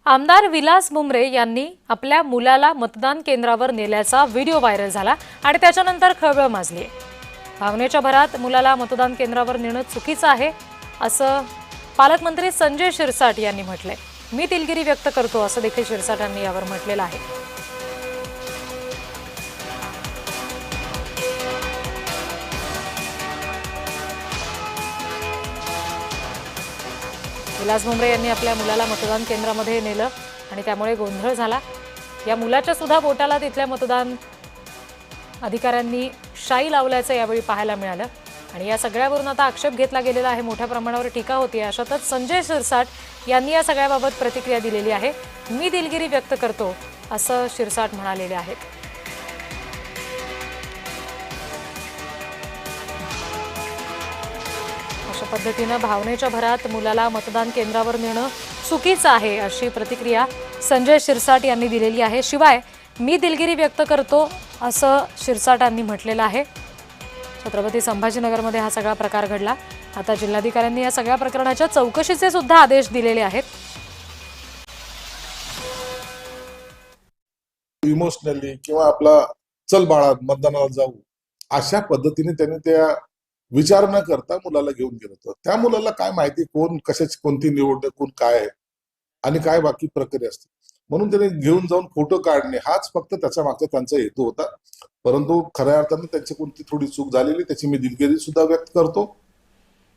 आमदार विलास भुमरे यांनी आपल्या मुलाला मतदान केंद्रावर नेल्याचा व्हिडिओ व्हायरल झाला आणि त्याच्यानंतर खळबळ माजली आहे। भावनेच्या भरात मुलाला मतदान केंद्रावर नेणं चुकीचं आहे असं पालकमंत्री संजय शिरसाट यांनी म्हटलंय। मी दिलगिरी व्यक्त करतो असं देखील शिरसाट यांनी यावर म्हटलेलं आहे। विलास भुमरे यांनी आपल्या मुलाला मतदान केंद्रामध्ये नेलं आणि त्यामुळे गोंधळ झाला। या मुलाच्या सुद्धा बोटाला तिथल्या मतदान अधिकाऱ्यांनी शाई लावल्याचं यावेळी पाहायला मिळालं आणि या सगळ्यावरून आता आक्षेप घेतला गेलेला आहे। मोठ्या प्रमाणावर टीका होती। अशातच संजय शिरसाट यांनी या सगळ्याबाबत प्रतिक्रिया दिलेली आहे। मी दिलगिरी व्यक्त करतो असं शिरसाट म्हणालेले आहेत। अशा पद्धतीनं भावनेच्या भरात मुलाला मतदान केंद्रावर नेणं चुकीचं आहे अशी प्रतिक्रिया संजय शिरसाट यांनी दिलेली आहे। शिवाय मी दिलगिरी व्यक्त करतो असं शिरसाट यांनी म्हटलेलं आहे। छत्रपती संभाजीनगरमध्ये हा सगळा प्रकार घडला। आता जिल्हाधिकाऱ्यांनी या सगळ्या प्रकरणाच्या चौकशीचे सुद्धा आदेश दिलेले आहेत। इमोशनली किंवा आपला चल बाळा मतदानाला जाऊ अशा पद्धतीने त्यांनी त्या विचार न करता मुलाला घेऊन गेलं होतं। त्या मुलाला काय माहिती कोण कशाची कोणती निवड कोण काय आहे आणि काय बाकी प्रक्रिया असते, म्हणून त्यांनी घेऊन जाऊन फोटो काढणे हाच फक्त त्याच्या मागचा त्यांचा हेतू होता। परंतु खऱ्या अर्थाने त्यांची कोणती थोडी चूक झालेली त्याची मी दिलगिरी सुद्धा व्यक्त करतो।